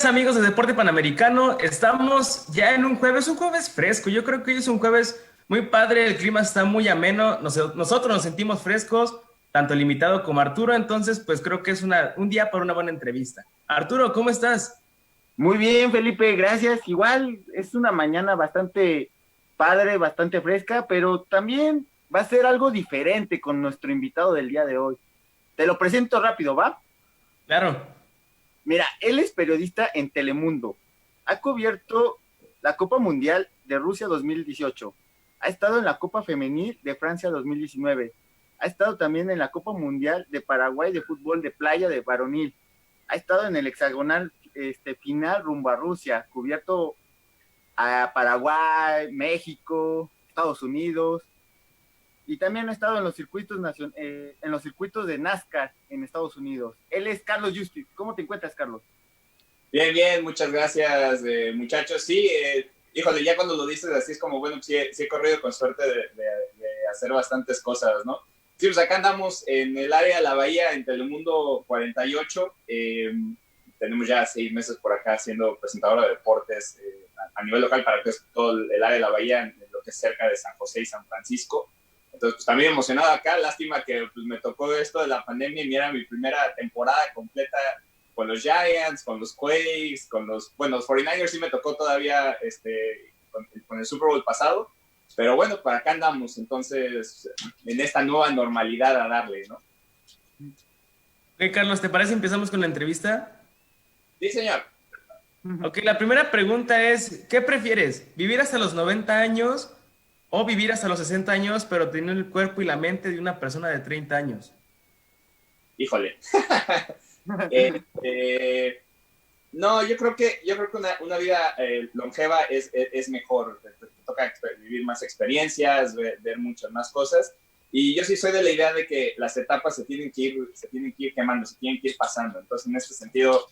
amigos de Deporte Panamericano, estamos ya en un jueves fresco. Yo creo que hoy es un jueves muy padre, el clima está muy ameno, nosotros nos sentimos frescos, tanto el invitado como Arturo, entonces pues creo que es un día para una buena entrevista. Arturo, ¿cómo estás? Muy bien, Felipe, gracias. Igual es una mañana bastante padre, bastante fresca, pero también va a ser algo diferente con nuestro invitado del día de hoy. Te lo presento rápido, ¿va? Claro. Mira, él es periodista en Telemundo. Ha cubierto la Copa Mundial de Rusia 2018. Ha estado en la Copa Femenil de Francia 2019. Ha estado también en la Copa Mundial de Paraguay de fútbol de playa de varonil. Ha estado en el hexagonal final rumbo a Rusia, cubierto a Paraguay, México, Estados Unidos, y también ha estado en los en los circuitos de NASCAR en Estados Unidos. Él es Carlos Justi. ¿Cómo te encuentras, Carlos? Bien, bien, muchas gracias, muchachos. Sí, híjole, ya cuando lo dices así es como, bueno, sí he corrido con suerte de hacer bastantes cosas, ¿no? Sí, pues acá andamos en el área de la Bahía, en Telemundo 48. Tenemos ya 6 meses por acá siendo presentadora de deportes a nivel local para que es todo el área de la Bahía, en lo que es cerca de San José y San Francisco. Entonces, pues también emocionado acá. Lástima que pues, me tocó esto de la pandemia y era mi primera temporada completa con los Giants, con los Quakes, bueno, los 49ers sí me tocó todavía con el Super Bowl pasado, pero bueno, para acá andamos, entonces, en esta nueva normalidad a darle, ¿no? Ok, Carlos, ¿te parece empezamos con la entrevista? Sí, señor. Ok, la primera pregunta es, ¿qué prefieres? ¿Vivir hasta los 90 años o vivir hasta los 60 años, pero tener el cuerpo y la mente de una persona de 30 años? Híjole. eh, no, yo creo que una vida longeva es mejor. Te toca vivir más experiencias, ver muchas más cosas. Y yo sí soy de la idea de que las etapas se tienen que ir quemando, se tienen que ir pasando. Entonces, en ese sentido,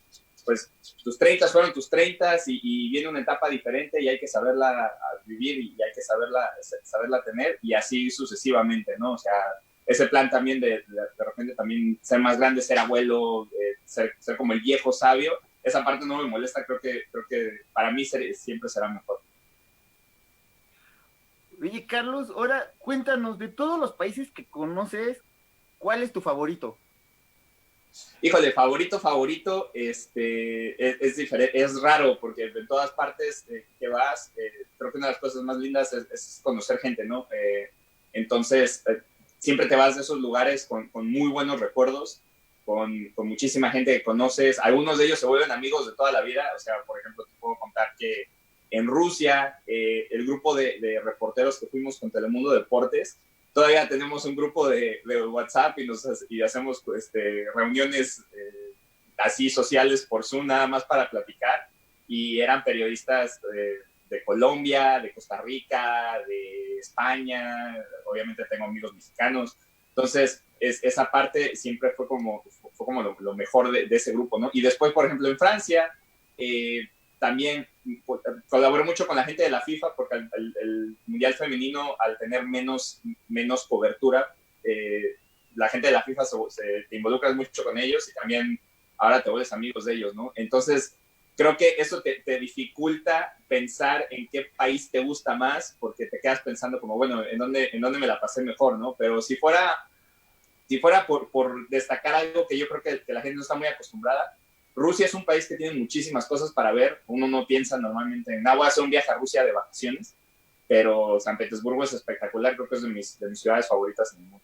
pues tus 30 fueron tus 30 y viene una etapa diferente y hay que saberla vivir y hay que saberla tener y así sucesivamente, ¿no? O sea, ese plan también de repente también ser más grande, ser abuelo, ser como el viejo sabio, esa parte no me molesta, creo que para mí siempre será mejor. Oye, Carlos, ahora cuéntanos de todos los países que conoces, ¿cuál es tu favorito? Híjole, favorito, es diferente, es raro, porque en todas partes que vas, creo que una de las cosas más lindas es conocer gente, ¿no? Entonces, siempre te vas de esos lugares con muy buenos recuerdos, con muchísima gente que conoces, algunos de ellos se vuelven amigos de toda la vida, o sea, por ejemplo, te puedo contar que en Rusia, el grupo de reporteros que fuimos con Telemundo Deportes, todavía tenemos un grupo de WhatsApp y hacemos reuniones así sociales por Zoom nada más para platicar y eran periodistas de Colombia, de Costa Rica, de España, obviamente tengo amigos mexicanos, entonces esa parte siempre fue como lo mejor de ese grupo, ¿no? Y después, por ejemplo, en Francia, también colaboré mucho con la gente de la FIFA porque el Mundial Femenino, al tener menos cobertura, la gente de la FIFA te involucras mucho con ellos y también ahora te vuelves amigos de ellos, ¿no? Entonces, creo que eso te dificulta pensar en qué país te gusta más porque te quedas pensando como, bueno, ¿en dónde me la pasé mejor, ¿no? Pero si fuera por destacar algo que yo creo que la gente no está muy acostumbrada, Rusia es un país que tiene muchísimas cosas para ver. Uno no piensa normalmente en, voy a hacer un viaje a Rusia de vacaciones, pero San Petersburgo es espectacular, creo que es de mis ciudades favoritas en el mundo.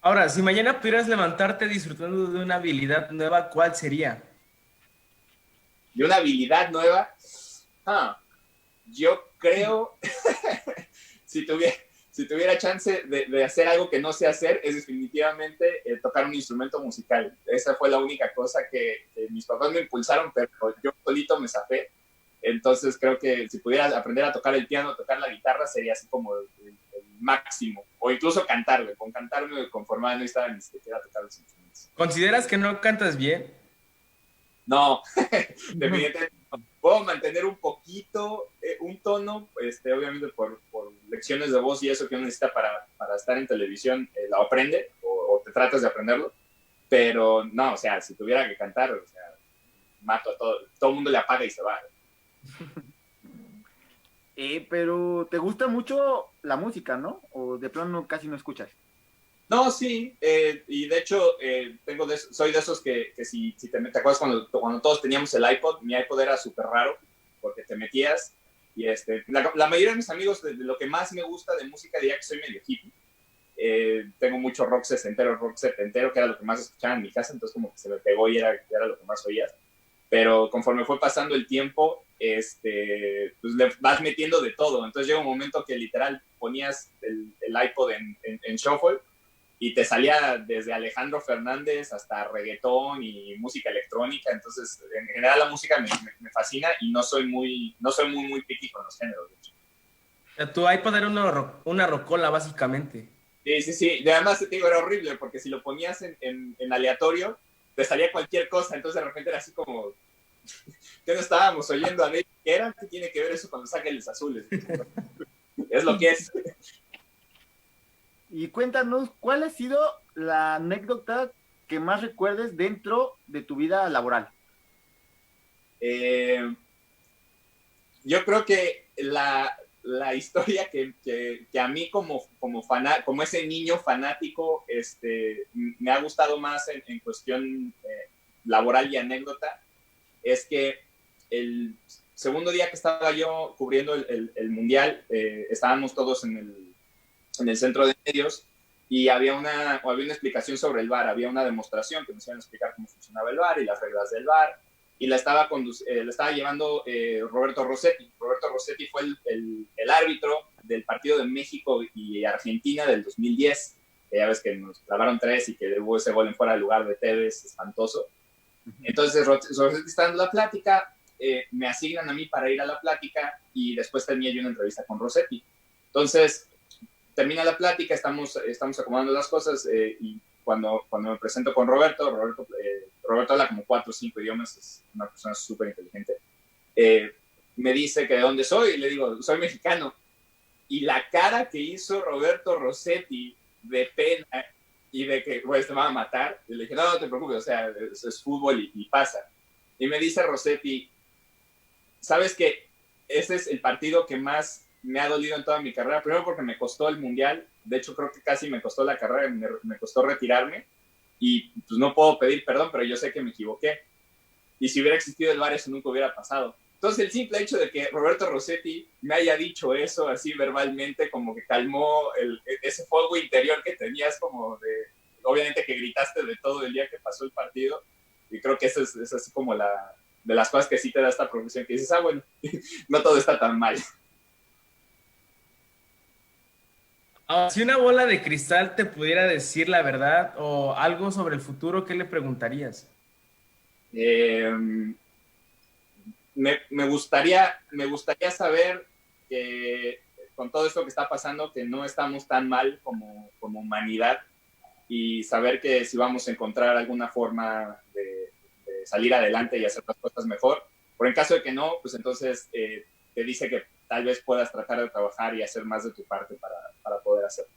Ahora, si mañana pudieras levantarte disfrutando de una habilidad nueva, ¿cuál sería? De una habilidad nueva, ah, yo creo, si tuviera, si tuviera chance de hacer algo que no sé hacer, es definitivamente tocar un instrumento musical. Esa fue la única cosa que mis papás me impulsaron, pero yo solito me zafé. Entonces creo que si pudiera aprender a tocar el piano, tocar la guitarra, sería así como el máximo. O incluso cantarle. Con cantarme conformaba, no estaba ni siquiera tocar los instrumentos. ¿Consideras que no cantas bien? No, definitivamente no. Puedo mantener un poquito, un tono, obviamente por lecciones de voz y eso que uno necesita para estar en televisión, lo aprende o te tratas de aprenderlo, pero no, o sea, si tuviera que cantar, o sea, mato a todo el mundo le apaga y se va. Pero te gusta mucho la música, ¿no? O de plano casi no escuchas. No, sí, y de hecho soy de esos que si te acuerdas cuando todos teníamos el iPod, mi iPod era súper raro, porque te metías, y la mayoría de mis amigos, de lo que más me gusta de música, diría que soy medio hippie. Tengo mucho rock setentero, que era lo que más escuchaba en mi casa, entonces como que se me pegó y era lo que más oías. Pero conforme fue pasando el tiempo, pues le vas metiendo de todo. Entonces llega un momento que literal ponías el iPod en shuffle y te salía desde Alejandro Fernández hasta reggaetón y música electrónica. Entonces, en general la música me fascina y no soy muy picky con los géneros, de hecho. Tu iPod era una rocola, básicamente. Sí. Además, te digo, era horrible porque si lo ponías en aleatorio, te salía cualquier cosa. Entonces, de repente era así como, ¿qué no estábamos oyendo a David Guerra? ¿Qué tiene que ver eso con Los Ángeles Azules? Es lo que es. Y cuéntanos, ¿cuál ha sido la anécdota que más recuerdes dentro de tu vida laboral? Yo creo que la historia que a mí como ese niño fanático me ha gustado más en cuestión laboral y anécdota es que el segundo día que estaba yo cubriendo el Mundial, estábamos todos en el centro de medios y había una explicación sobre el VAR, había una demostración que nos iban a explicar cómo funcionaba el VAR y las reglas del VAR, y la estaba llevando Roberto Rossetti. Roberto Rossetti fue el árbitro del partido de México y Argentina del 2010. Ya ves que nos clavaron 3 y que hubo ese gol en fuera de lugar de Tevez, espantoso. Entonces Rossetti está dando la plática, me asignan a mí para ir a la plática y después tenía yo una entrevista con Rossetti. Entonces termina la plática, estamos acomodando las cosas y cuando me presento con Roberto habla como 4 o 5 idiomas, es una persona súper inteligente. Me dice que de dónde soy, y le digo, soy mexicano. Y la cara que hizo Roberto Rossetti de pena y de que te van a matar, y le dije, no te preocupes, o sea, es fútbol y pasa. Y me dice Rossetti, ¿sabes qué? Ese es el partido que más me ha dolido en toda mi carrera, primero porque me costó el Mundial, de hecho creo que casi me costó la carrera, me costó retirarme, y pues no puedo pedir perdón, pero yo sé que me equivoqué, y si hubiera existido el VAR eso nunca hubiera pasado. Entonces el simple hecho de que Roberto Rossetti me haya dicho eso así verbalmente, como que calmó ese fuego interior que tenías, como de, obviamente que gritaste de todo el día que pasó el partido, y creo que eso es así como de las cosas que sí te da esta profesión, que dices, bueno, no todo está tan mal. Si una bola de cristal te pudiera decir la verdad o algo sobre el futuro, ¿qué le preguntarías? Me gustaría saber que con todo esto que está pasando, que no estamos tan mal como humanidad, y saber que si vamos a encontrar alguna forma de salir adelante y hacer las cosas mejor. Por en caso de que no, pues entonces te dice que tal vez puedas tratar de trabajar y hacer más de tu parte para poder hacerlo.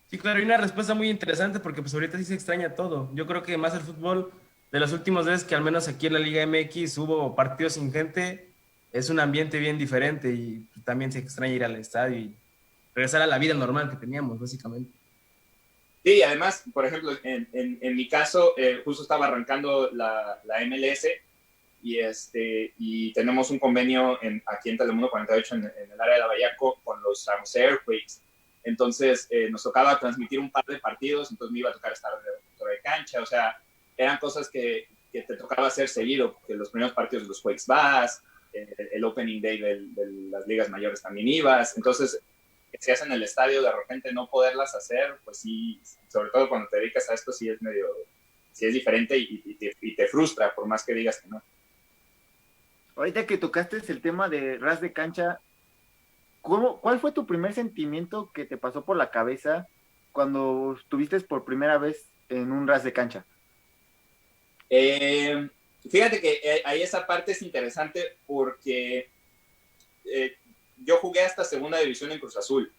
Sí, claro, hay una respuesta muy interesante porque pues ahorita sí se extraña todo. Yo creo que más el fútbol, de las últimas veces que al menos aquí en la Liga MX hubo partidos sin gente, es un ambiente bien diferente y también se extraña ir al estadio y regresar a la vida normal que teníamos, básicamente. Sí, además, por ejemplo, en mi caso, justo estaba arrancando la MLS y tenemos un convenio aquí en Telemundo 48 en el área de la Bahía con los San Jose Earthquakes. Entonces nos tocaba transmitir un par de partidos, entonces me iba a tocar estar de cancha, o sea, eran cosas que te tocaba hacer seguido, porque los primeros partidos de los Quakes vas, el opening day de las ligas mayores también ibas, entonces que se hacen en el estadio, de repente no poderlas hacer, pues sí, sobre todo cuando te dedicas a esto, sí es diferente y te frustra, por más que digas que no. Ahorita que tocaste el tema de ras de cancha, ¿cuál fue tu primer sentimiento que te pasó por la cabeza cuando estuviste por primera vez en un ras de cancha? Fíjate que ahí esa parte es interesante porque yo jugué hasta segunda división en Cruz Azul.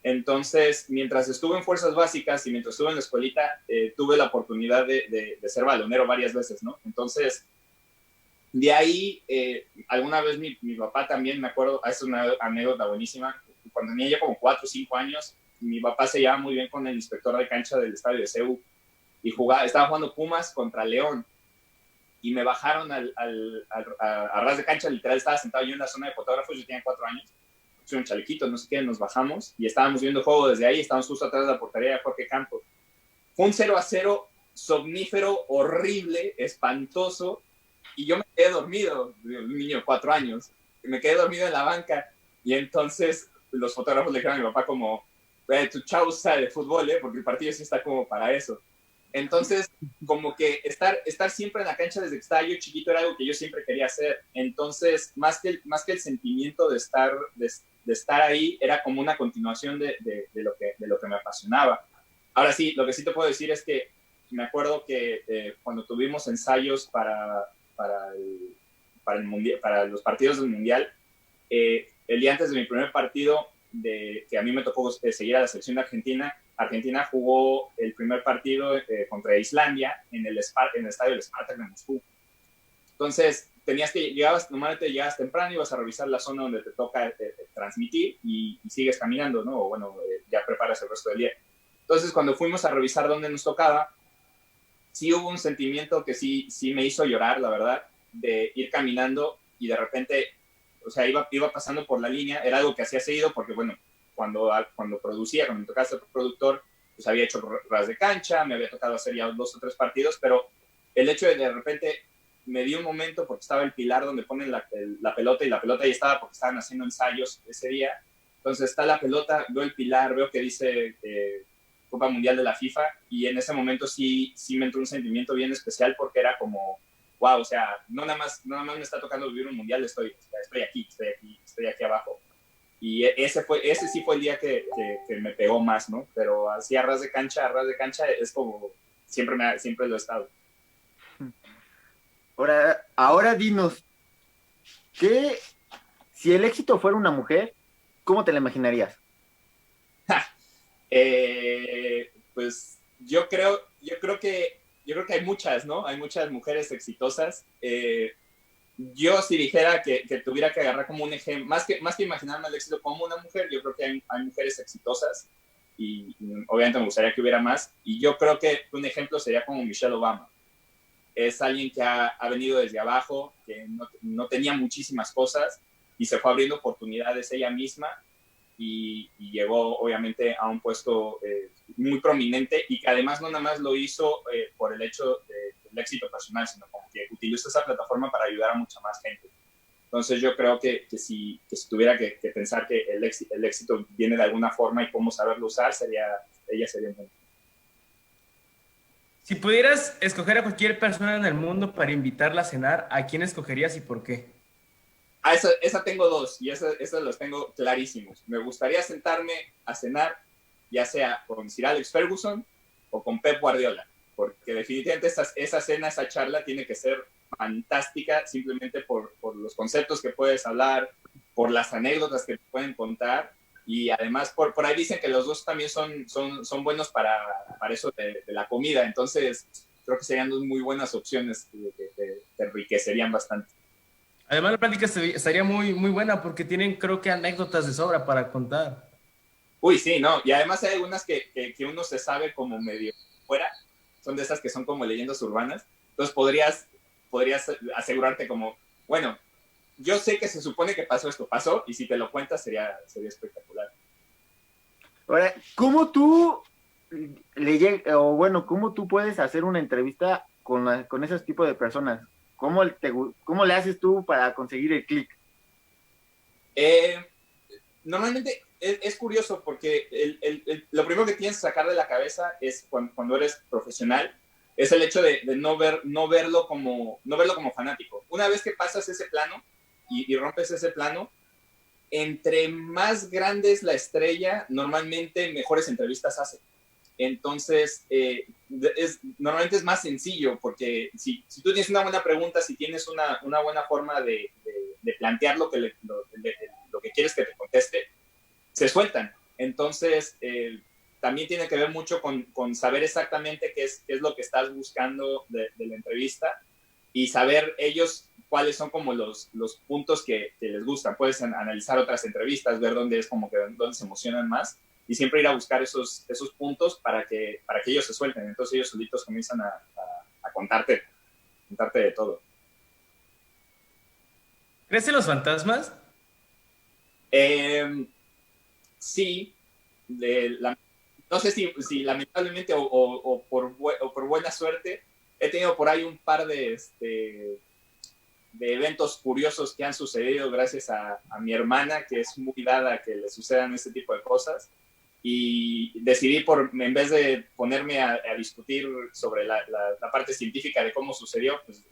Entonces, mientras estuve en Fuerzas Básicas y mientras estuve en la escuelita, tuve la oportunidad de ser balonero varias veces, ¿no? Entonces, De ahí, alguna vez mi papá también, me acuerdo, es una anécdota buenísima, cuando tenía ya como 4 o 5 años, mi papá se llevaba muy bien con el inspector de cancha del estadio de CEU y estaba jugando Pumas contra León y me bajaron a ras de cancha, literal estaba sentado yo en la zona de fotógrafos, yo tenía 4 años, soy un chalequito, no sé qué, nos bajamos y estábamos viendo el juego desde ahí, estábamos justo atrás de la portería de Jorge Campos. Fue un 0-0 somnífero, horrible, espantoso, y yo me quedé dormido, un niño de 4 años, me quedé dormido en la banca, y entonces los fotógrafos le dijeron a mi papá como, tu chavo sabe de fútbol, porque el partido sí está como para eso. Entonces, como que estar siempre en la cancha desde que estaba yo chiquito era algo que yo siempre quería hacer. Entonces, más que el sentimiento de estar ahí, era como una continuación de lo que me apasionaba. Ahora sí, lo que sí te puedo decir es que me acuerdo que cuando tuvimos ensayos para los partidos del Mundial, el día antes de mi primer partido, que a mí me tocó seguir a la selección de Argentina, Argentina jugó el primer partido contra Islandia en el estadio del Spartak de Moscú. Entonces, normalmente llegabas temprano, ibas a revisar la zona donde te toca transmitir y sigues caminando, ¿no? O bueno, ya preparas el resto del día. Entonces, cuando fuimos a revisar dónde nos tocaba, sí hubo un sentimiento que sí me hizo llorar, la verdad, de ir caminando y de repente, o sea, iba pasando por la línea, era algo que hacía seguido porque, bueno, cuando me tocaba ser productor, pues había hecho ras de cancha, me había tocado hacer ya 2 o 3 partidos, pero el hecho de repente me di un momento porque estaba el pilar donde ponen la pelota y la pelota ahí estaba porque estaban haciendo ensayos ese día. Entonces está la pelota, veo el pilar, veo que dice Copa Mundial de la FIFA y en ese momento sí me entró un sentimiento bien especial porque era como, wow, o sea, no nada más me está tocando vivir un mundial, estoy aquí abajo. Y ese sí fue el día que me pegó más, ¿no? Pero así a ras de cancha es como siempre lo he estado. Ahora dinos, si el éxito fuera una mujer, ¿cómo te la imaginarías? Pues yo creo que hay muchas, ¿no? Hay muchas mujeres exitosas. Yo si dijera que tuviera que agarrar como un ejemplo, más que imaginarme el éxito como una mujer, yo creo que hay mujeres exitosas y obviamente me gustaría que hubiera más. Y yo creo que un ejemplo sería como Michelle Obama. Es alguien que ha venido desde abajo, que no tenía muchísimas cosas y se fue abriendo oportunidades ella misma y llegó obviamente a un puesto muy prominente y que además no nada más lo hizo por el hecho del éxito personal, sino como que utilizó esa plataforma para ayudar a mucha más gente. Entonces yo creo que si tuviera que pensar que el éxito viene de alguna forma y cómo saberlo usar, ella sería un ejemplo. Si pudieras escoger a cualquier persona en el mundo para invitarla a cenar, ¿a quién escogerías y por qué? Esa tengo 2 y esas los tengo clarísimos. Me gustaría sentarme a cenar ya sea con Sir Alex Ferguson o con Pep Guardiola, porque definitivamente esa cena, esa charla tiene que ser fantástica simplemente por los conceptos que puedes hablar, por las anécdotas que te pueden contar y además por ahí dicen que los dos también son buenos para eso de la comida, entonces creo que serían 2 muy buenas opciones que te enriquecerían bastante. Además, la plática estaría muy, muy buena porque tienen, creo que, anécdotas de sobra para contar. Uy, sí, no, y además hay algunas que uno se sabe como medio fuera, son de esas que son como leyendas urbanas, entonces podrías asegurarte como, bueno, yo sé que se supone que pasó, y si te lo cuentas sería espectacular. Ahora, ¿cómo tú puedes hacer una entrevista con esos tipos de personas? ¿Cómo le haces tú para conseguir el clic? Normalmente es curioso porque lo primero que tienes que sacar de la cabeza es cuando eres profesional, es el hecho de no verlo como fanático. Una vez que pasas ese plano y rompes ese plano, entre más grande es la estrella, normalmente mejores entrevistas hace. Entonces, normalmente es más sencillo, porque si tú tienes una buena pregunta, si tienes una buena forma de plantear lo que quieres que te conteste, se sueltan. Entonces, también tiene que ver mucho con saber exactamente qué es lo que estás buscando de la entrevista y saber ellos cuáles son como los puntos que les gustan. Puedes analizar otras entrevistas, ver dónde es como que dónde se emocionan más y siempre ir a buscar esos puntos para que ellos se suelten. Entonces ellos solitos comienzan a contarte de todo. ¿Crees en los fantasmas? Sí, no sé si lamentablemente o por buena suerte, he tenido por ahí un par de eventos curiosos que han sucedido gracias a mi hermana, que es muy dada a que le sucedan este tipo de cosas. Y decidí, en vez de ponerme a discutir sobre la parte científica de cómo sucedió, pues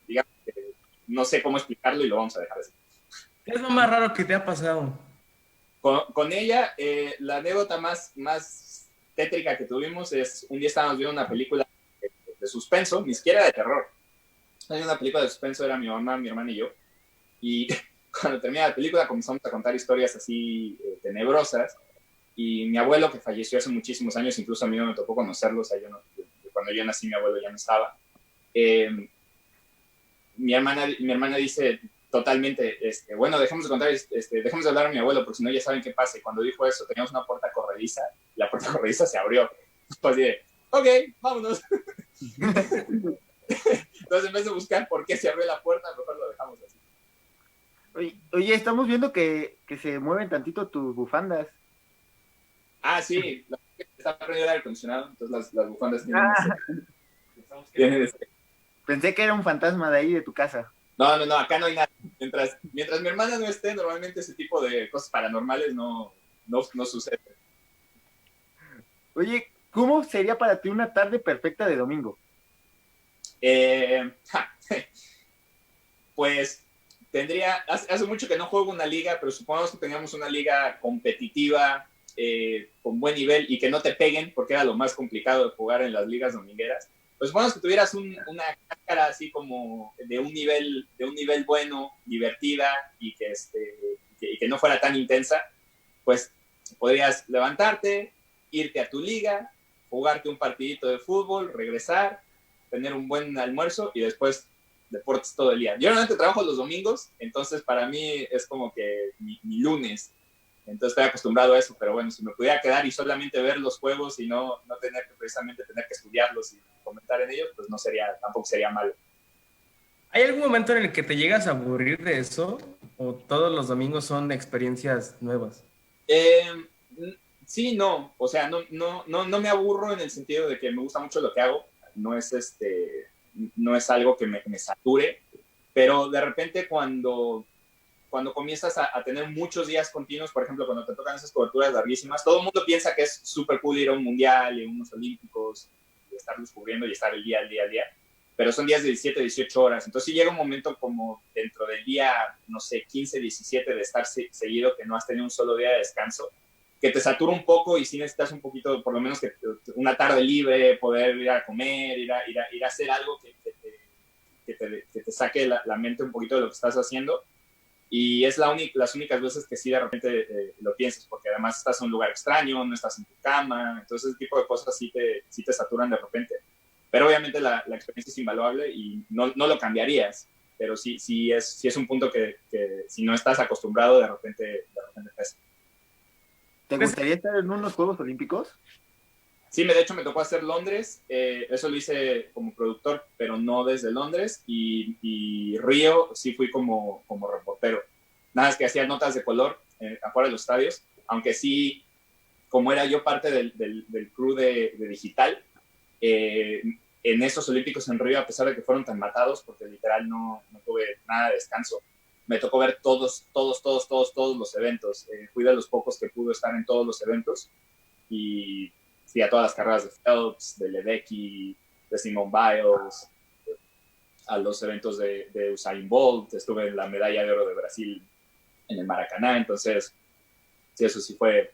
digamos que no sé cómo explicarlo y lo vamos a dejar así. ¿Qué es lo más raro que te ha pasado? Con ella, la anécdota más tétrica que tuvimos es un día estábamos viendo una película de suspenso, ni siquiera de terror. Hay una película de suspenso, era mi mamá, mi hermana y yo. Y cuando termina la película comenzamos a contar historias así tenebrosas. Y mi abuelo, que falleció hace muchísimos años, incluso a mí no me tocó conocerlo, o sea, cuando yo nací mi abuelo ya no estaba. Mi hermana dice totalmente, bueno, dejemos de contar, dejemos de hablar a mi abuelo, porque si no ya saben qué pasa. Y cuando dijo eso, teníamos una puerta corrediza, y la puerta corrediza se abrió. Pues dije, ok, vámonos. Entonces, en vez de buscar por qué se abrió la puerta, mejor lo dejamos así. Oye, estamos viendo que se mueven tantito tus bufandas. Ah, sí, está prendido el aire acondicionado, entonces las bufandas tienen Pensé que era un fantasma de ahí, de tu casa. No, acá no hay nada. Mientras mi hermana no esté, normalmente ese tipo de cosas paranormales no sucede. Oye, ¿cómo sería para ti una tarde perfecta de domingo? Pues hace mucho que no juego una liga, pero supongamos que teníamos una liga competitiva, con buen nivel y que no te peguen, porque era lo más complicado de jugar en las ligas domingueras. Pues supongamos que tuvieras una cáscara así como de un nivel bueno, divertida y que no fuera tan intensa, pues podrías levantarte, irte a tu liga, jugarte un partidito de fútbol, regresar, tener un buen almuerzo y después deportes todo el día. Yo normalmente trabajo los domingos, entonces para mí es como que mi lunes. Entonces estoy acostumbrado a eso, pero bueno, si me pudiera quedar y solamente ver los juegos y no tener que precisamente tener que estudiarlos y comentar en ellos, pues tampoco sería malo. ¿Hay algún momento en el que te llegas a aburrir de eso? ¿O todos los domingos son experiencias nuevas? Sí, no. O sea, no me aburro en el sentido de que me gusta mucho lo que hago. No es algo que me sature, pero de repente cuando comienzas a tener muchos días continuos, por ejemplo, cuando te tocan esas coberturas larguísimas, todo el mundo piensa que es súper cool ir a un mundial y a unos olímpicos y estarlos cubriendo y estar el día, pero son días de 17, 18 horas. Entonces sí llega un momento como dentro del día, no sé, 15, 17 de estar seguido que no has tenido un solo día de descanso, que te satura un poco y sí necesitas un poquito, por lo menos que una tarde libre, poder ir a comer, ir a hacer algo que te saque la mente un poquito de lo que estás haciendo. Y es las únicas veces que sí de repente lo piensas, porque además estás en un lugar extraño, no estás en tu cama, entonces ese tipo de cosas sí te saturan de repente. Pero obviamente la experiencia es invaluable y no lo cambiarías, pero sí es un punto que si no estás acostumbrado de repente pesa. ¿Te gustaría estar en unos Juegos Olímpicos? Sí, de hecho me tocó hacer Londres, eso lo hice como productor, pero no desde Londres, y Río sí fui como reportero. Nada, es que hacía notas de color afuera de los estadios, aunque sí, como era yo parte del crew de digital, en esos Olímpicos en Río, a pesar de que fueron tan matados, porque literal no tuve nada de descanso, me tocó ver todos los eventos. Fui de los pocos que pudo estar en todos los eventos, y fui a todas las carreras de Phelps, de Ledecky, de Simone Biles, a los eventos de Usain Bolt, estuve en la medalla de oro de Brasil en el Maracaná, entonces sí, eso sí fue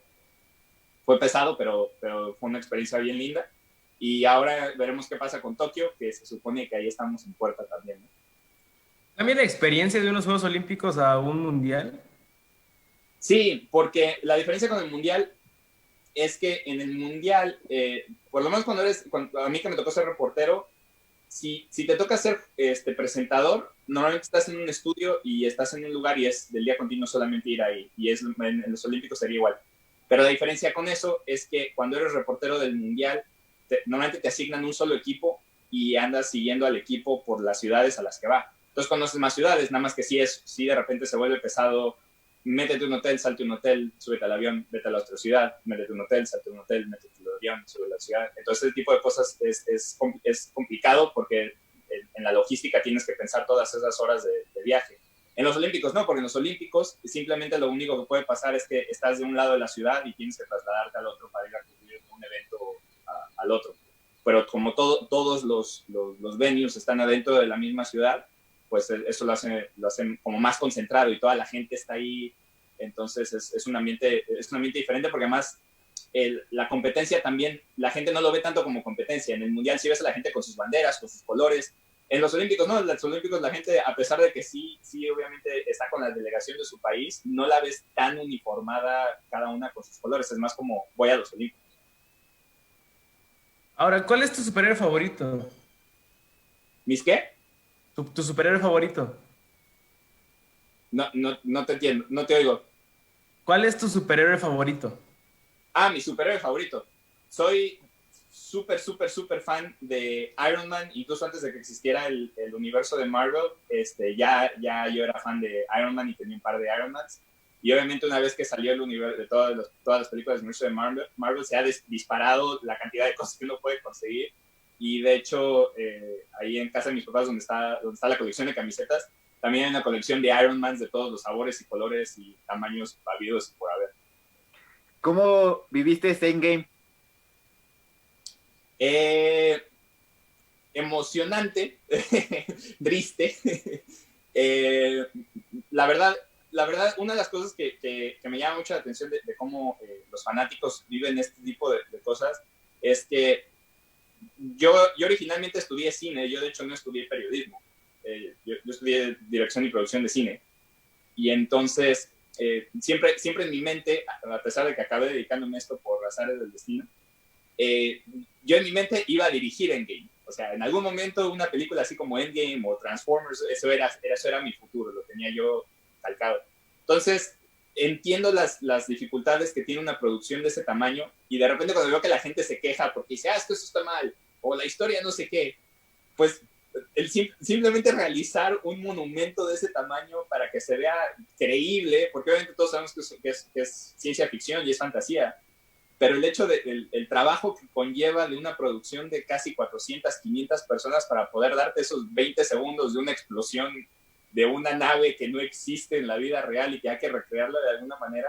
pesado, pero fue una experiencia bien linda. Y ahora veremos qué pasa con Tokio, que se supone que ahí estamos en puerta también, ¿no? ¿Cambia la experiencia de unos Juegos Olímpicos a un mundial? Sí, porque la diferencia con el mundial es que en el mundial, por lo menos cuando a mí que me tocó ser reportero, si te toca ser presentador, normalmente estás en un estudio y estás en un lugar y es del día continuo solamente ir ahí. Y en los Olímpicos sería igual. Pero la diferencia con eso es que cuando eres reportero del Mundial, normalmente te asignan un solo equipo y andas siguiendo al equipo por las ciudades a las que va. Entonces conoces más ciudades, nada más que si de repente se vuelve pesado, métete un hotel, salte un hotel, súbete al avión, vete a la otra ciudad, métete un hotel, salte un hotel, métete al avión, sube a la ciudad. Entonces ese tipo de cosas es complicado porque en la logística tienes que pensar todas esas horas de viaje. En los Olímpicos no, porque en los Olímpicos simplemente lo único que puede pasar es que estás de un lado de la ciudad y tienes que trasladarte al otro para ir a cubrir un evento al otro. Pero como todos los venues están adentro de la misma ciudad, pues eso lo hace como más concentrado y toda la gente está ahí. Entonces es un ambiente diferente porque además la competencia también, la gente no lo ve tanto como competencia. En el Mundial sí ves a la gente con sus banderas, con sus colores. En los Olímpicos, no, en los Olímpicos la gente, a pesar de que sí, obviamente está con la delegación de su país, no la ves tan uniformada cada una con sus colores. Es más como voy a los Olímpicos. Ahora, ¿cuál es tu superhéroe favorito? ¿Mis qué? Tu superhéroe favorito. No te entiendo, no te oigo. ¿Cuál es tu superhéroe favorito? Mi superhéroe favorito. Soy súper fan de Iron Man, incluso antes de que existiera el universo de Marvel, ya yo era fan de Iron Man y tenía un par de Iron Mans. Y obviamente una vez que salió el universo de todas las películas del universo de Marvel se ha disparado la cantidad de cosas que uno puede conseguir. Y de hecho, ahí en casa de mis papás, donde está la colección de camisetas, también hay una colección de Iron Mans de todos los sabores y colores y tamaños habidos por haber. ¿Cómo viviste ese Endgame? Emocionante, triste. La verdad, una de las cosas que me llama mucho la atención de cómo los fanáticos viven este tipo de cosas es que yo originalmente estudié cine, yo de hecho no estudié periodismo, yo estudié dirección y producción de cine. Y entonces, siempre en mi mente, a pesar de que acabé dedicándome a esto por azares del destino, yo en mi mente iba a dirigir Endgame. O sea, en algún momento una película así como Endgame o Transformers, eso era mi futuro, lo tenía yo calcado. Entonces, entiendo las dificultades que tiene una producción de ese tamaño y de repente cuando veo que la gente se queja porque dice, es que eso está mal, o la historia no sé qué, pues simplemente realizar un monumento de ese tamaño para que se vea creíble, porque obviamente todos sabemos que es ciencia ficción y es fantasía, pero el hecho el trabajo que conlleva de una producción de casi 400, 500 personas para poder darte esos 20 segundos de una explosión de una nave que no existe en la vida real y que hay que recrearla de alguna manera,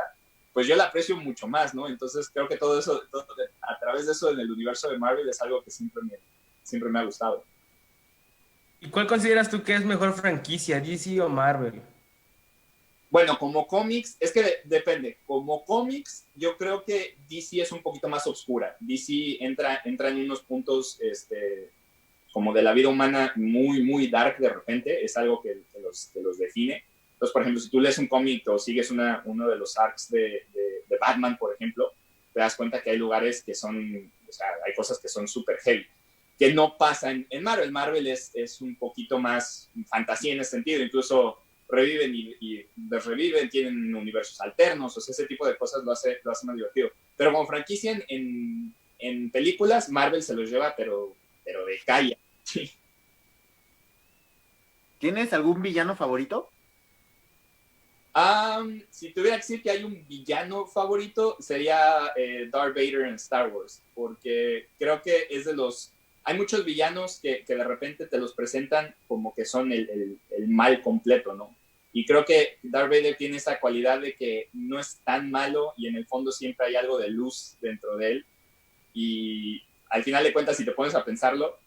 pues yo la aprecio mucho más, ¿no? Entonces creo que todo eso, a través de eso en el universo de Marvel es algo que siempre me ha gustado. ¿Y cuál consideras tú que es mejor franquicia, DC o Marvel? Bueno, como cómics, es que depende. Como cómics, yo creo que DC es un poquito más oscura. DC entra en unos puntos como de la vida humana muy dark de repente. Es algo que los define. Entonces, por ejemplo, si tú lees un cómic o sigues uno de los arcs de Batman, por ejemplo, te das cuenta que hay lugares que son, o sea, hay cosas que son súper heavy, que no pasan en Marvel. Marvel es un poquito más fantasía en ese sentido. Incluso reviven y desreviven, tienen universos alternos, o sea, ese tipo de cosas lo hace más divertido. Pero como franquicia en películas, Marvel se los lleva, pero de calle. ¿Tienes algún villano favorito? Si tuviera que decir que hay un villano favorito, sería Darth Vader en Star Wars, porque creo que es de los... Hay muchos villanos que de repente te los presentan como que son el mal completo, ¿no? Y creo que Darth Vader tiene esa cualidad de que no es tan malo y en el fondo siempre hay algo de luz dentro de él. Y al final de cuentas, si te pones a pensarlo,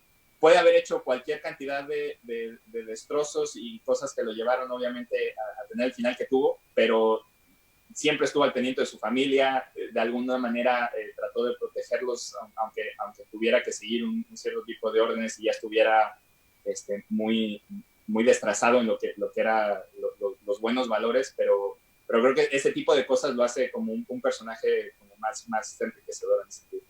puede haber hecho cualquier cantidad de destrozos y cosas que lo llevaron obviamente a tener el final que tuvo, pero siempre estuvo al pendiente de su familia, de alguna manera trató de protegerlos, aunque tuviera que seguir un cierto tipo de órdenes y ya estuviera muy destrozado en lo que era los buenos valores, pero creo que ese tipo de cosas lo hace como un personaje como más enriquecedor en ese sentido.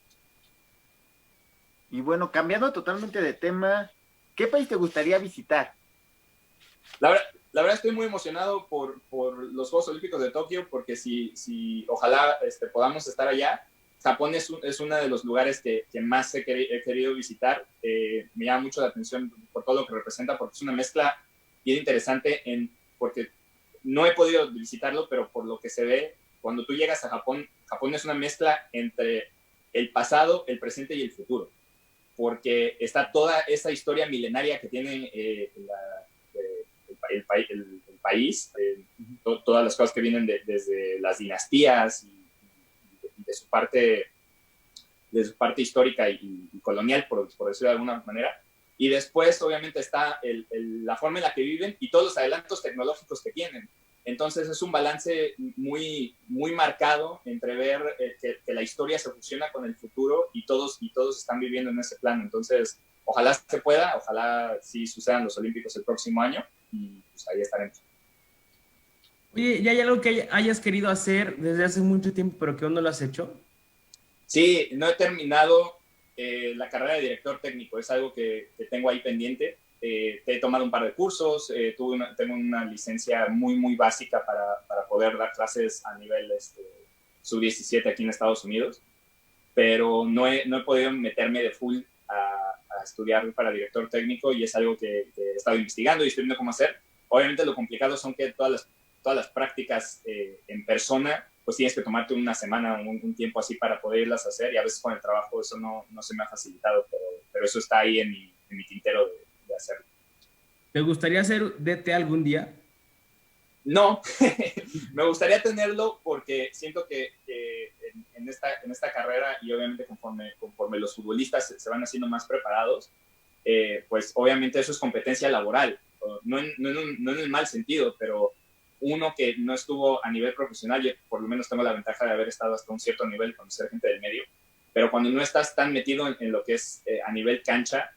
Y bueno, cambiando totalmente de tema, ¿Qué país te gustaría visitar? La verdad estoy muy emocionado por los Juegos Olímpicos de Tokio, porque si ojalá podamos estar allá. Japón es uno de los lugares que más he querido visitar. Me llama mucho la atención por todo lo que representa, porque es una mezcla bien interesante, porque no he podido visitarlo, pero por lo que se ve, cuando tú llegas a Japón, Japón es una mezcla entre el pasado, el presente y el futuro, porque está toda esa historia milenaria que tiene el país, todas las cosas que vienen desde las dinastías y de su parte histórica y colonial, por decirlo de alguna manera. Y después, obviamente, está la forma en la que viven y todos los adelantos tecnológicos que tienen. Entonces, es un balance muy, muy marcado entre ver que la historia se fusiona con el futuro y todos están viviendo en ese plano. Entonces, ojalá se pueda, ojalá sí sucedan los Olímpicos el próximo año y pues ahí estaremos. Oye, ¿y hay algo que hayas querido hacer desde hace mucho tiempo, pero que aún no lo has hecho? Sí, no he terminado la carrera de director técnico, es algo que tengo ahí pendiente. He tomado un par de cursos, tengo una licencia muy, muy básica para poder dar clases a nivel sub-17 aquí en Estados Unidos, pero no he podido meterme de full a estudiar para director técnico, y es algo que he estado investigando y estoy viendo cómo hacer. Obviamente lo complicado son que todas las prácticas en persona, pues tienes que tomarte una semana, un tiempo así para poder irlas a hacer, y a veces con el trabajo eso no se me ha facilitado, pero eso está ahí en mi tintero de hacerlo. ¿Te gustaría hacer DT algún día? No, me gustaría tenerlo porque siento que en esta carrera, y obviamente conforme los futbolistas se van haciendo más preparados, pues obviamente eso es competencia laboral, no en el mal sentido, pero uno que no estuvo a nivel profesional, yo por lo menos tengo la ventaja de haber estado hasta un cierto nivel, conocer gente del medio, pero cuando no estás tan metido en lo que es a nivel cancha,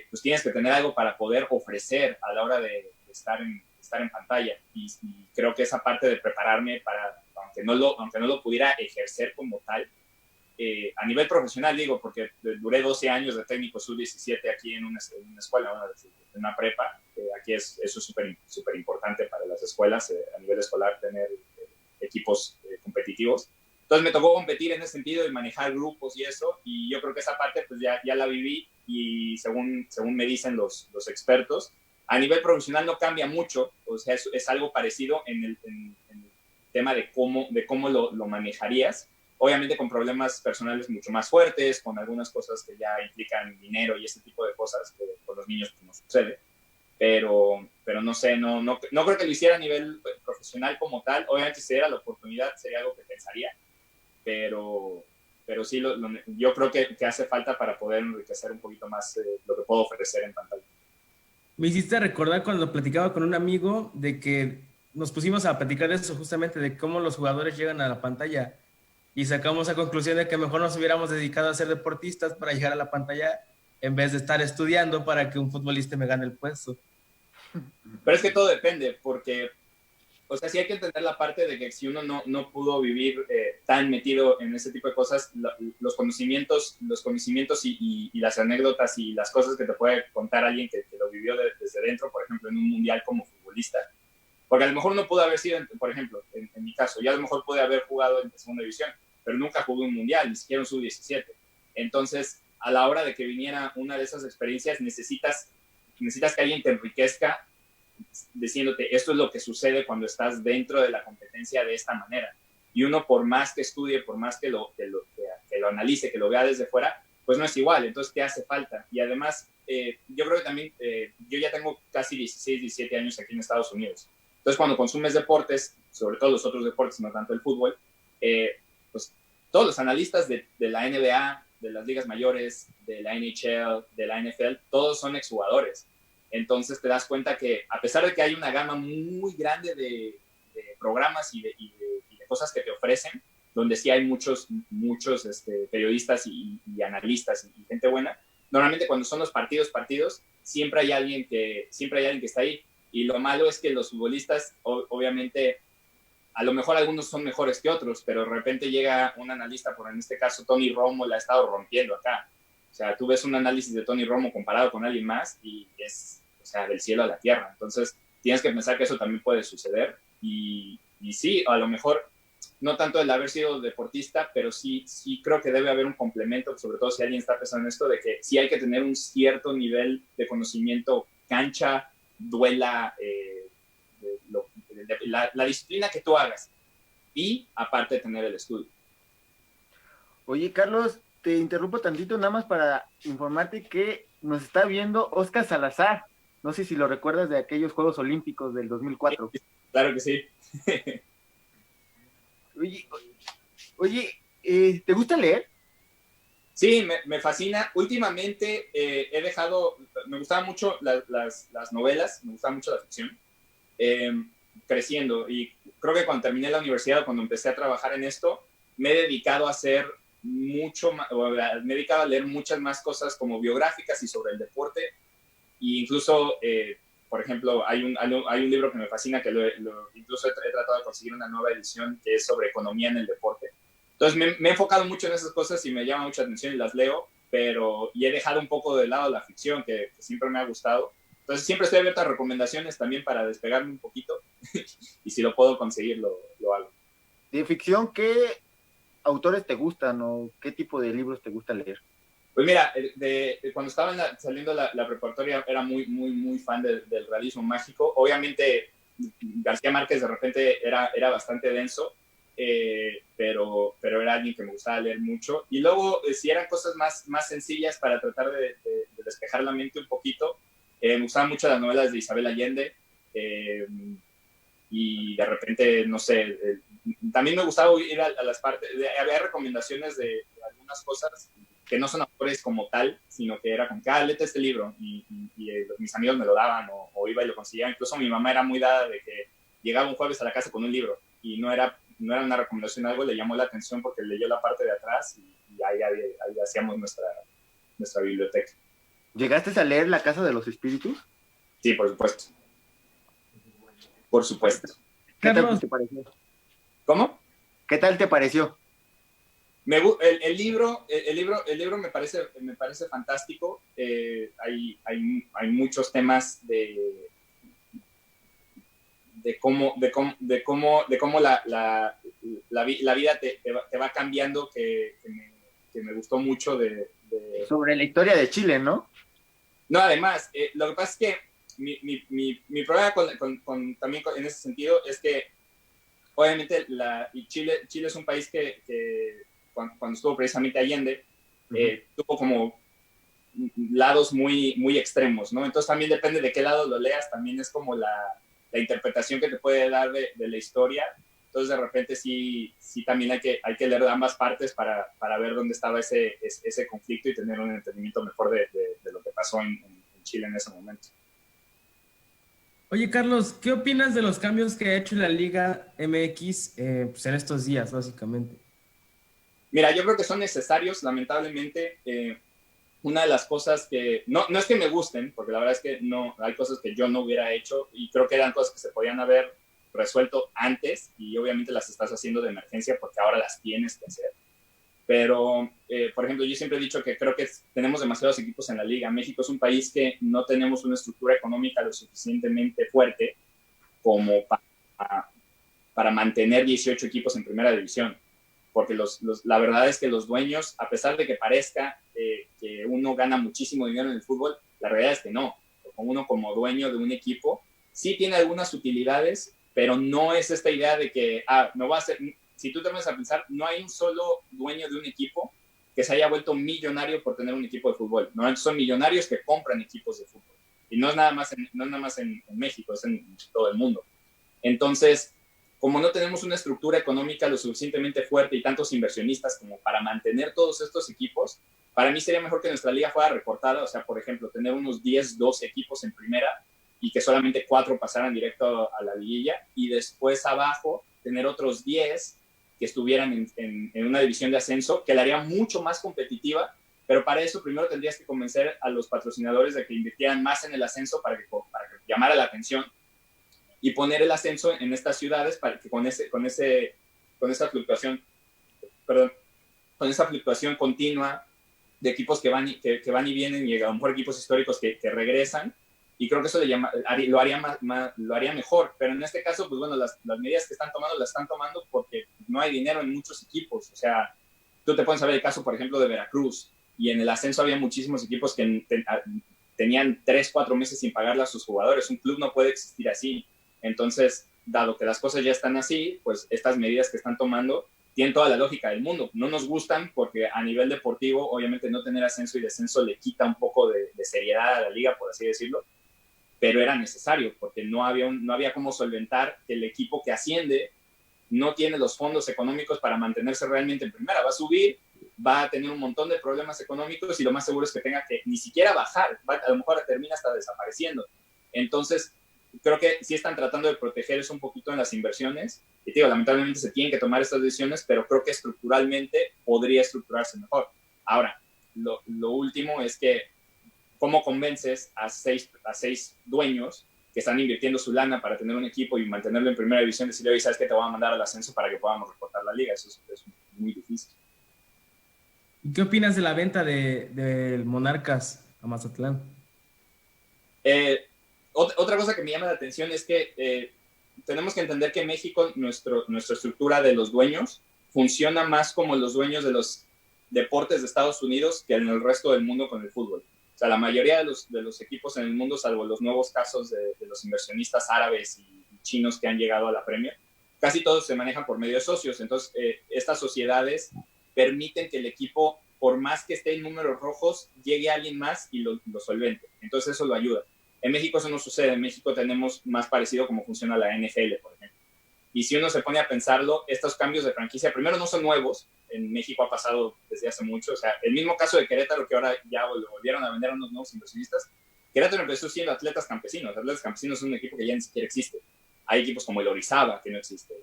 pues tienes que tener algo para poder ofrecer a la hora de estar en pantalla, y creo que esa parte de prepararme para, aunque no lo pudiera ejercer como tal, a nivel profesional, digo, porque duré 12 años de técnico sub-17 aquí en una escuela, en una prepa. Aquí eso es súper importante para las escuelas, a nivel escolar, tener equipos competitivos. Entonces me tocó competir en ese sentido y manejar grupos y eso, y yo creo que esa parte pues ya la viví, y según me dicen los expertos, a nivel profesional no cambia mucho, o sea, es algo parecido en el tema de cómo lo manejarías. Obviamente con problemas personales mucho más fuertes, con algunas cosas que ya implican dinero y ese tipo de cosas que con los niños no sucede. Pero no sé, no creo que lo hiciera a nivel profesional como tal. Obviamente si diera la oportunidad sería algo que pensaría, pero sí yo creo que hace falta para poder enriquecer un poquito más lo que puedo ofrecer en pantalla. Me hiciste recordar cuando platicaba con un amigo de que nos pusimos a platicar de eso, justamente de cómo los jugadores llegan a la pantalla, y sacamos la conclusión de que mejor nos hubiéramos dedicado a ser deportistas para llegar a la pantalla en vez de estar estudiando para que un futbolista me gane el puesto. Pero es que todo depende, porque, o sea, sí hay que entender la parte de que si uno no pudo vivir tan metido en ese tipo de cosas, los conocimientos y las anécdotas y las cosas que te puede contar alguien que lo vivió desde dentro, por ejemplo, en un mundial como futbolista. Porque a lo mejor no pudo haber sido, por ejemplo, en mi caso, yo a lo mejor pude haber jugado en segunda división, pero nunca jugué un mundial, ni siquiera un sub-17. Entonces, a la hora de que viniera una de esas experiencias, necesitas que alguien te enriquezca diciéndote esto es lo que sucede cuando estás dentro de la competencia de esta manera. Y uno, por más que estudie, por más que lo analice, que lo vea desde fuera, pues no es igual. Entonces te hace falta. Y además, yo creo que también, yo ya tengo casi 16, 17 años aquí en Estados Unidos. Entonces cuando consumes deportes, sobre todo los otros deportes, no tanto el fútbol, pues todos los analistas de la NBA, de las ligas mayores, de la NHL, de la NFL, todos son exjugadores. Entonces te das cuenta que a pesar de que hay una gama muy grande de programas y de cosas que te ofrecen, donde sí hay muchos periodistas y analistas y gente buena, normalmente cuando son los partidos, siempre hay alguien que está ahí. Y lo malo es que los futbolistas, obviamente, a lo mejor algunos son mejores que otros, pero de repente llega un analista, por en este caso Tony Romo, la ha estado rompiendo acá. O sea, tú ves un análisis de Tony Romo comparado con alguien más y es, o sea, del cielo a la tierra. Entonces, tienes que pensar que eso también puede suceder. Y sí, a lo mejor no tanto el haber sido deportista, pero sí creo que debe haber un complemento, sobre todo si alguien está pensando en esto, de que sí hay que tener un cierto nivel de conocimiento cancha, duela, la disciplina que tú hagas y aparte tener el estudio. Oye, Carlos, te interrumpo tantito nada más para informarte que nos está viendo Oscar Salazar. No sé si lo recuerdas de aquellos Juegos Olímpicos del 2004. Claro que sí. Oye, ¿te gusta leer? Sí, me fascina. Últimamente he dejado, me gustaban mucho las novelas, me gustaba mucho la ficción, creciendo. Y creo que cuando terminé la universidad, cuando empecé a trabajar en esto, me he dedicado a hacer mucho más, me he dedicado a leer muchas más cosas como biográficas y sobre el deporte. E incluso, por ejemplo, hay un libro que me fascina, que incluso he tratado de conseguir una nueva edición que es sobre economía en el deporte. Entonces me he enfocado mucho en esas cosas y me llama mucha atención y las leo, y he dejado un poco de lado la ficción, que siempre me ha gustado. Entonces siempre estoy abierto a recomendaciones también para despegarme un poquito y si lo puedo conseguir, lo hago. De ficción, ¿qué autores te gustan o qué tipo de libros te gusta leer? Pues mira, cuando estaba saliendo la preparatoria era muy fan del realismo mágico. Obviamente García Márquez de repente era bastante denso, pero era alguien que me gustaba leer mucho. Y luego, si eran cosas más sencillas para tratar de despejar la mente un poquito, me gustaban mucho las novelas de Isabel Allende, y de repente, no sé, también me gustaba ir a las partes, había recomendaciones de algunas cosas que no son autores como tal, sino que era como que, léete este libro, y mis amigos me lo daban, o iba y lo conseguía. Incluso mi mamá era muy dada de que llegaba un jueves a la casa con un libro, y no era una recomendación, algo le llamó la atención porque leyó la parte de atrás, y ahí hacíamos nuestra biblioteca. ¿Llegaste a leer La Casa de los Espíritus? Sí, por supuesto. Por supuesto. ¿Qué Carlos, tal te pareció? ¿Cómo? ¿Qué tal te pareció? El libro me parece fantástico. Hay muchos temas de cómo la vida te va cambiando, que me gustó mucho Sobre la historia de Chile, ¿no? No, además, lo que pasa es que mi problema también en ese sentido es que obviamente Chile es un país que cuando estuvo precisamente Allende, tuvo como lados muy extremos, ¿no? Entonces también depende de qué lado lo leas, también es como la interpretación que te puede dar de la historia. Entonces de repente sí también hay que leer de ambas partes para ver dónde estaba ese conflicto y tener un entendimiento mejor de lo que pasó en Chile en ese momento. oye Carlos, ¿qué opinas de los cambios que ha hecho la Liga MX pues en estos días, básicamente? Mira, yo creo que son necesarios, lamentablemente. Una de las cosas que, no es que me gusten, porque la verdad es que no, hay cosas que yo no hubiera hecho y creo que eran cosas que se podían haber resuelto antes y obviamente las estás haciendo de emergencia porque ahora las tienes que hacer. Pero, por ejemplo, yo siempre he dicho que creo que tenemos demasiados equipos en la liga. México es un país que no tenemos una estructura económica lo suficientemente fuerte como para mantener 18 equipos en primera división. Porque la verdad es que los dueños, a pesar de que parezca que uno gana muchísimo dinero en el fútbol, la realidad es que no. Uno como dueño de un equipo sí tiene algunas utilidades, pero no es esta idea de que, no va a ser... Si tú te vas a pensar, no hay un solo dueño de un equipo que se haya vuelto millonario por tener un equipo de fútbol. No son millonarios que compran equipos de fútbol. Y no es nada más en México, es en todo el mundo. Entonces, como no tenemos una estructura económica lo suficientemente fuerte y tantos inversionistas como para mantener todos estos equipos, para mí sería mejor que nuestra liga fuera recortada, o sea, por ejemplo, tener unos 10, 12 equipos en primera y que solamente 4 pasaran directo a la liguilla y después abajo tener otros 10 que estuvieran en una división de ascenso, que la haría mucho más competitiva, pero para eso primero tendrías que convencer a los patrocinadores de que invirtieran más en el ascenso para que llamara la atención y poner el ascenso en estas ciudades para que con esa fluctuación continua de equipos que van y vienen, y a lo mejor equipos históricos que regresan, y creo que eso lo haría mejor. Pero en este caso, pues bueno, las medidas que están tomando las están tomando porque no hay dinero en muchos equipos. O sea, tú te puedes saber el caso, por ejemplo, de Veracruz, y en el ascenso había muchísimos equipos que tenían 3-4 meses sin pagarle a sus jugadores. Un club no puede existir así. Entonces, dado que las cosas ya están así, pues estas medidas que están tomando tienen toda la lógica del mundo. No nos gustan porque a nivel deportivo, obviamente no tener ascenso y descenso le quita un poco de seriedad a la liga, por así decirlo, pero era necesario porque no había cómo solventar que el equipo que asciende no tiene los fondos económicos para mantenerse realmente en primera. Va a subir, va a tener un montón de problemas económicos y lo más seguro es que tenga que ni siquiera bajar, a lo mejor termina hasta desapareciendo. Entonces, creo que sí están tratando de proteger eso un poquito en las inversiones. Y digo, lamentablemente se tienen que tomar estas decisiones, pero creo que estructuralmente podría estructurarse mejor. Ahora, lo último es que cómo convences a seis dueños que están invirtiendo su lana para tener un equipo y mantenerlo en primera división, decirle, oye, ¿sabes qué? Te voy a mandar al ascenso para que podamos recortar la liga. Eso es muy difícil. ¿Y qué opinas de la venta del Monarcas a Mazatlán? Otra cosa que me llama la atención es que tenemos que entender que en México nuestra estructura de los dueños funciona más como los dueños de los deportes de Estados Unidos que en el resto del mundo con el fútbol. O sea, la mayoría de los equipos en el mundo, salvo los nuevos casos de los inversionistas árabes y chinos que han llegado a la Premier, casi todos se manejan por medio de socios. Entonces, estas sociedades permiten que el equipo, por más que esté en números rojos, llegue a alguien más y lo solvente. Entonces, eso lo ayuda. En México eso no sucede. En México tenemos más parecido cómo funciona la NFL, por ejemplo. Y si uno se pone a pensarlo, estos cambios de franquicia, primero no son nuevos. En México ha pasado desde hace mucho. O sea, el mismo caso de Querétaro, que ahora ya lo volvieron a vender a unos nuevos inversionistas. Querétaro empezó siendo Atletas Campesinos. Atletas Campesinos es un equipo que ya ni siquiera existe. Hay equipos como el Orizaba, que no existe.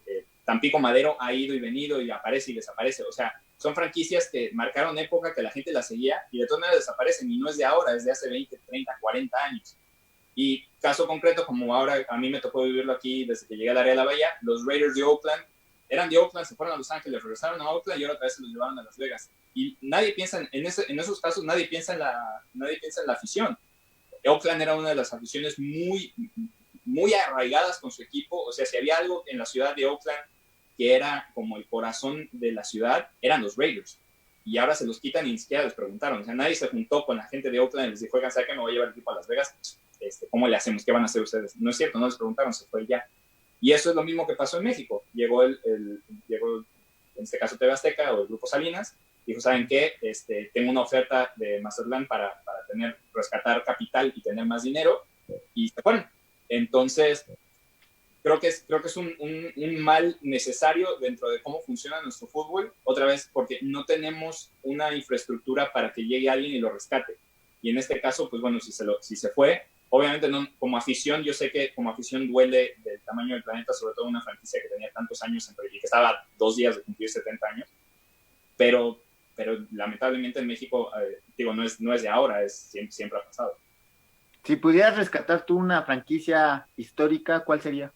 Tampico Madero ha ido y venido y aparece y desaparece. O sea, son franquicias que marcaron época, que la gente las seguía y de todas maneras desaparecen. Y no es de ahora, es de hace 20, 30, 40 años. Y caso concreto, como ahora a mí me tocó vivirlo aquí desde que llegué al área de la Bahía, los Raiders de Oakland eran de Oakland, se fueron a Los Ángeles, regresaron a Oakland y ahora otra vez se los llevaron a Las Vegas. Y nadie piensa, en esos casos, nadie piensa en la afición. Oakland era una de las aficiones muy, muy arraigadas con su equipo. O sea, si había algo en la ciudad de Oakland que era como el corazón de la ciudad, eran los Raiders. Y ahora se los quitan y ni siquiera les preguntaron. O sea, nadie se juntó con la gente de Oakland y les dijo, oigan, ¿saben que me voy a llevar el equipo a Las Vegas? ¿Cómo le hacemos? ¿Qué van a hacer ustedes? No es cierto, no les preguntaron, se fue ya. Y eso es lo mismo que pasó en México. Llegó, en este caso, TV Azteca o el Grupo Salinas, dijo, ¿saben qué? Tengo una oferta de Mazatlán para rescatar capital y tener más dinero, y se fueron. Entonces, creo que es un mal necesario dentro de cómo funciona nuestro fútbol, otra vez porque no tenemos una infraestructura para que llegue alguien y lo rescate. Y en este caso, pues bueno, si se fue, obviamente no, como afición, yo sé que como afición duele del tamaño del planeta, sobre todo una franquicia que tenía tantos años y que estaba a 2 días de cumplir 70 años, pero lamentablemente en México, digo, no es de ahora, siempre ha pasado. Si pudieras rescatar tú una franquicia histórica, ¿cuál sería?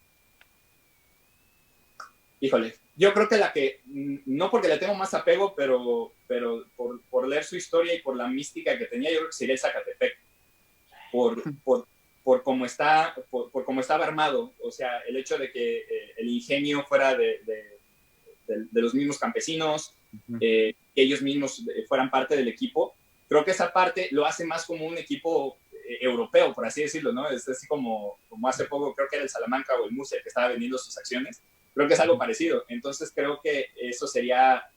Híjole, yo creo que la que, no porque le tengo más apego, pero por leer su historia y por la mística que tenía, yo creo que sería el Zacatepec. Por cómo estaba armado. O sea, el hecho de que el ingenio fuera de los mismos campesinos, que ellos mismos fueran parte del equipo, creo que esa parte lo hace más como un equipo europeo, por así decirlo, ¿no? Es así como hace poco, creo que era el Salamanca o el Murcia que estaba vendiendo sus acciones. Creo que es algo parecido. Entonces creo que eso sería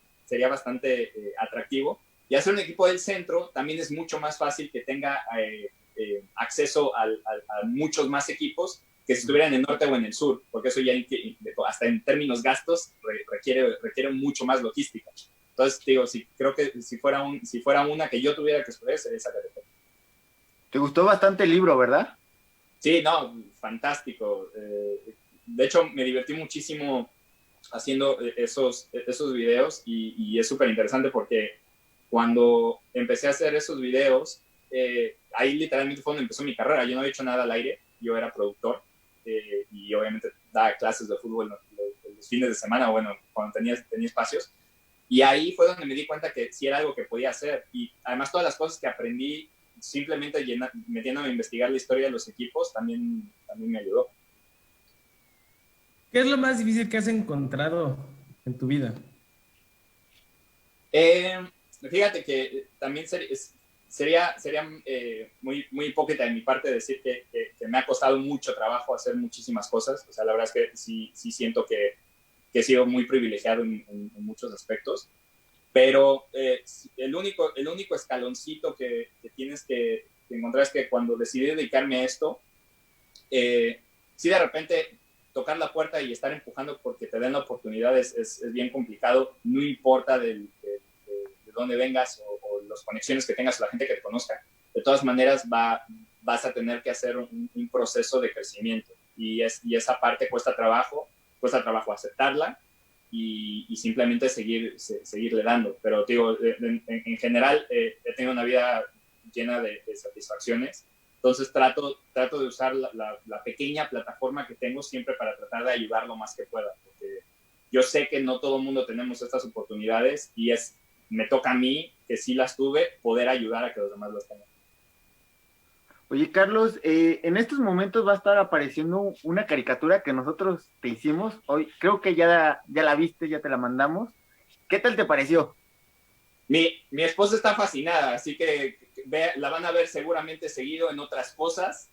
bastante atractivo. Y hacer un equipo del centro también es mucho más fácil que tenga acceso a muchos más equipos que si estuvieran en el norte o en el sur, porque eso ya hasta en términos gastos requiere mucho más logística. Entonces, digo, creo que si fuera una que yo tuviera que escoger, sería esa carretera. Te gustó bastante el libro, ¿verdad? Sí, no, fantástico. De hecho, me divertí muchísimo haciendo esos videos y es súper interesante porque cuando empecé a hacer esos videos, ahí literalmente fue donde empezó mi carrera. Yo no había hecho nada al aire, yo era productor y obviamente daba clases de fútbol los fines de semana, bueno, cuando tenía espacios. Y ahí fue donde me di cuenta que sí era algo que podía hacer. Y además todas las cosas que aprendí simplemente metiéndome a investigar la historia de los equipos también me ayudó. ¿Qué es lo más difícil que has encontrado en tu vida? Fíjate que también sería muy hipócrita de mi parte decir que me ha costado mucho trabajo hacer muchísimas cosas. O sea, la verdad es que sí siento que he sido muy privilegiado en muchos aspectos. Pero el único escaloncito que tienes que encontrar es que cuando decidí dedicarme a esto, sí de repente tocar la puerta y estar empujando porque te den la oportunidad es bien complicado, no importa de dónde vengas o las conexiones que tengas o la gente que te conozca. De todas maneras vas a tener que hacer un proceso de crecimiento y esa parte cuesta trabajo aceptarla y simplemente seguirle dando. Pero digo, en general he tenido una vida llena de satisfacciones. Entonces trato de usar la pequeña plataforma que tengo siempre para tratar de ayudar lo más que pueda, porque yo sé que no todo el mundo tenemos estas oportunidades y me toca a mí, que sí las tuve, poder ayudar a que los demás las tengan. Oye, Carlos, en estos momentos va a estar apareciendo una caricatura que nosotros te hicimos hoy. Creo que ya la viste, ya te la mandamos. ¿Qué tal te pareció? Mi esposa está fascinada, así que la van a ver seguramente seguido en otras cosas.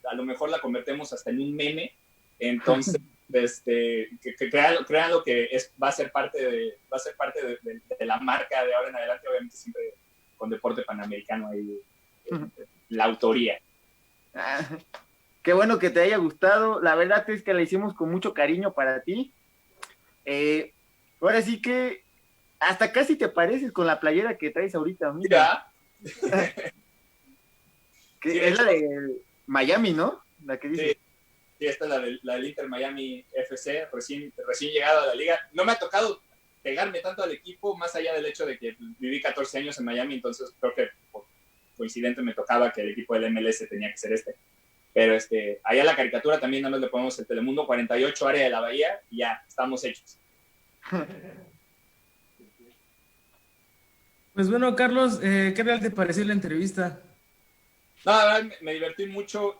A lo mejor la convertimos hasta en un meme. Entonces, créanlo que va a ser parte de la marca de ahora en adelante, obviamente siempre con deporte panamericano ahí, la autoría. Qué bueno que te haya gustado. La verdad es que la hicimos con mucho cariño para ti. Ahora sí que hasta casi te pareces con la playera que traes ahorita. Mira. Que sí, es la de Miami, ¿no? La que dice. Sí, esta es la del Inter Miami FC, recién llegado a la liga. No me ha tocado pegarme tanto al equipo, más allá del hecho de que viví 14 años en Miami, entonces creo que por coincidente me tocaba que el equipo del MLS tenía que ser este. Pero allá la caricatura también nada más le ponemos el Telemundo 48, área de la Bahía, y ya, estamos hechos. Pues bueno, Carlos, ¿qué tal te pareció la entrevista? No, la verdad, me divertí mucho.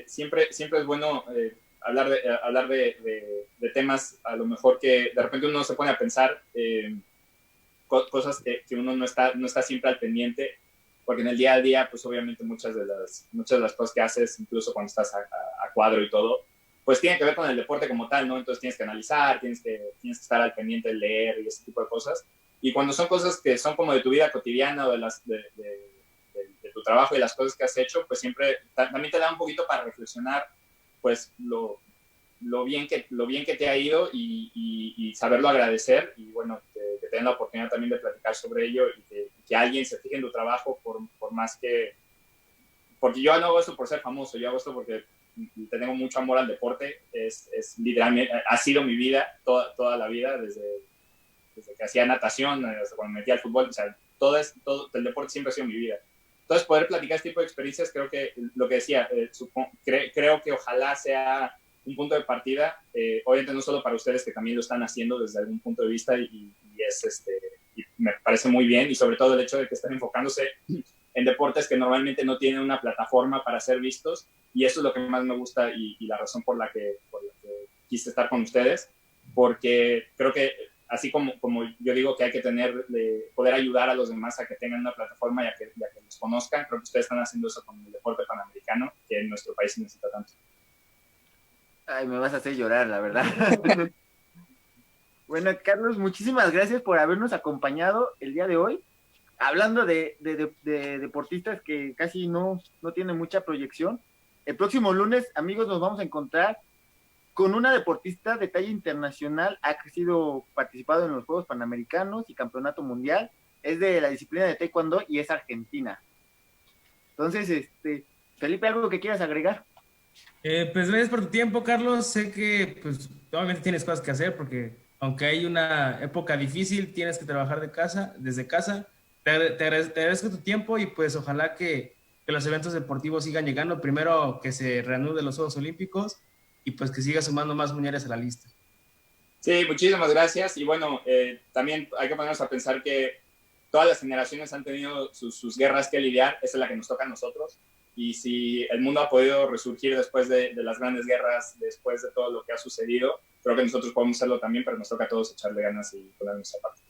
Siempre es bueno hablar de temas a lo mejor que de repente uno se pone a pensar cosas que uno no está siempre al pendiente, porque en el día a día, pues obviamente muchas de las cosas que haces, incluso cuando estás a cuadro y todo, pues tienen que ver con el deporte como tal, ¿no? Entonces tienes que analizar, tienes que estar al pendiente de leer y ese tipo de cosas. Y cuando son cosas que son como de tu vida cotidiana o de tu trabajo y las cosas que has hecho, pues siempre también te da un poquito para reflexionar, pues lo bien que te ha ido y saberlo agradecer, y bueno, que te den la oportunidad también de platicar sobre ello y que alguien se fije en tu trabajo por más que... Porque yo no hago esto por ser famoso, yo hago esto porque tengo mucho amor al deporte, es literalmente, ha sido mi vida toda la vida, desde que hacía natación, hasta cuando me metí al fútbol, o sea, todo el deporte siempre ha sido mi vida. Entonces, poder platicar este tipo de experiencias, creo que lo que decía, creo que ojalá sea un punto de partida, obviamente no solo para ustedes que también lo están haciendo desde algún punto de vista y me parece muy bien, y sobre todo el hecho de que están enfocándose en deportes que normalmente no tienen una plataforma para ser vistos, y eso es lo que más me gusta y la razón por la que quise estar con ustedes, porque creo que así como yo digo que hay que poder ayudar a los demás a que tengan una plataforma y a que los conozcan, creo que ustedes están haciendo eso con el deporte panamericano, que en nuestro país necesita tanto. Ay, me vas a hacer llorar, la verdad. Bueno, Carlos, muchísimas gracias por habernos acompañado el día de hoy, hablando de deportistas que casi no tienen mucha proyección. El próximo lunes, amigos, nos vamos a encontrar con una deportista de talla internacional, ha sido participado en los Juegos Panamericanos y Campeonato Mundial, es de la disciplina de Taekwondo y es argentina. Entonces, Felipe, ¿algo que quieras agregar? Pues gracias por tu tiempo, Carlos. Sé que pues obviamente tienes cosas que hacer porque aunque hay una época difícil, tienes que trabajar desde casa. Te agradezco tu tiempo y pues ojalá que los eventos deportivos sigan llegando. Primero que se reanuden los Juegos Olímpicos y pues que siga sumando más mujeres a la lista. Sí, muchísimas gracias. Y bueno, también hay que ponernos a pensar que todas las generaciones han tenido sus guerras que lidiar. Esa es la que nos toca a nosotros. Y si el mundo ha podido resurgir después de las grandes guerras, después de todo lo que ha sucedido, creo que nosotros podemos hacerlo también, pero nos toca a todos echarle ganas y poner nuestra parte.